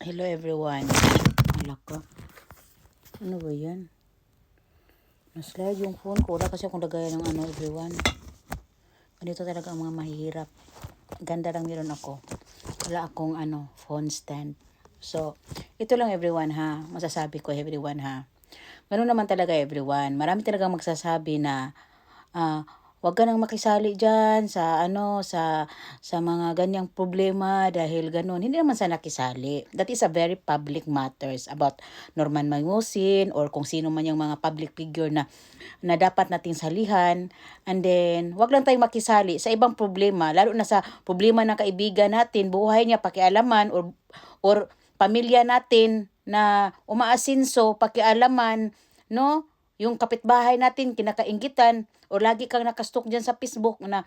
Hello everyone. Wala ka. Ano ba yan? Naslide yung phone ko. Wala kasi akong lagay ng everyone. Ganito talaga ang mga mahihirap. Ganda lang meron ako. Wala akong phone stand. So, ito lang everyone ha. Masasabi ko everyone ha. Ganun naman talaga everyone. Marami talagang magsasabi na wag ka nang makisali diyan sa mga ganyang problema dahil ganun. Hindi naman sa nakisali. That is a very public matters about Norman Mangusin or kung sino man yung mga public figure na dapat nating salihan. And then, wag lang tayong makisali sa ibang problema, lalo na sa problema ng kaibigan natin, buhay niya pakialaman or pamilya natin na umaasinso, pakialaman, no? Yung kapitbahay natin, kinakainggitan, o lagi kang nakastok dyan sa Facebook na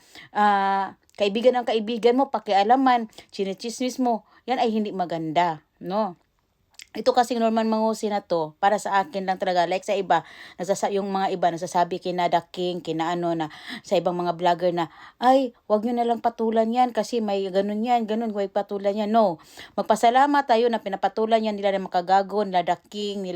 kaibigan ng kaibigan mo, pakialaman, chinichismis mo, yan ay hindi maganda, no? Ito kasing Norman Mangusin na to, para sa akin lang talaga, like sa iba, yung mga iba nasasabi kina The King, kina na sa ibang mga vlogger na, ay, wag nyo na lang patulan yan kasi may ganun yan, ganun, huwag patulan yan. No, magpasalamat tayo na pinapatulan yan nila na makagago, nila The King,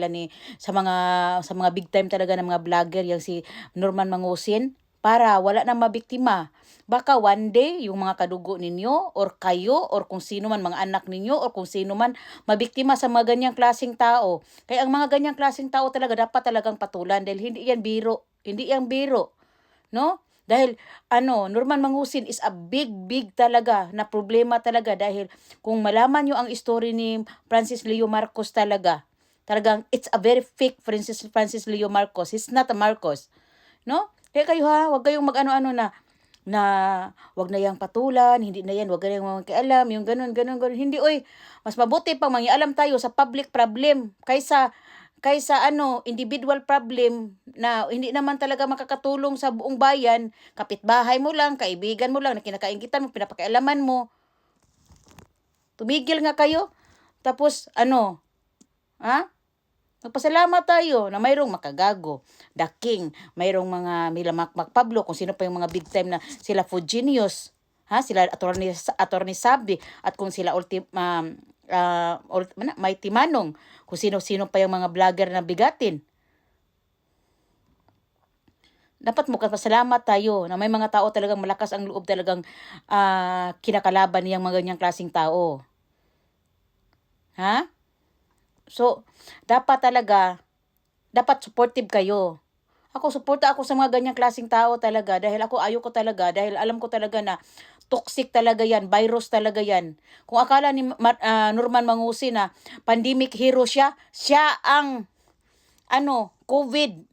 sa mga big time talaga ng mga vlogger, yung si Norman Mangusin, para wala nang mabiktima. Baka one day, yung mga kadugo ninyo, or kayo, or kung sino man, mga anak ninyo, or kung sino man, mabiktima sa mga ganyang klaseng tao. Kaya ang mga ganyang klaseng tao talaga, dapat talagang patulan, dahil hindi yan biro. Hindi yan biro. No? Dahil, Norman Mangusin is a big talaga na problema talaga, dahil kung malaman nyo ang story ni Francis Leo Marcos talagang, it's a very fake Francis Leo Marcos. He's not a Marcos. No? Kaya kayo ha, wag kayong mag-ano-ano na wag na yang patulan, hindi na yan, wag na yang makialam, yung ganun. Hindi, oy, mas mabuti pang mangialam tayo sa public problem kaysa individual problem na hindi naman talaga makakatulong sa buong bayan, kapitbahay mo lang, kaibigan mo lang, na kinakainggitan mo, pinapakialaman mo. Tumigil nga kayo. Tapos, ha? Magpasalamat tayo na mayroong makagago, The King, mayroong mga Milamakmak Pablo, kung sino pa yung mga big time na sila Fujinius, sila Attorney Sabi, at kung sila Mighty Manong, kung sino-sino pa yung mga vlogger na bigatin. Dapat magpasalamat tayo na may mga tao talagang malakas ang loob, talagang kinakalaban niyang mga ganyang klaseng tao. Ha? So, dapat supportive kayo. Suporta ako sa mga ganyang klaseng tao talaga, dahil ayoko talaga, dahil alam ko talaga na toxic talaga yan, virus talaga yan. Kung akala ni Norman Mangusin na pandemic hero siya ang COVID.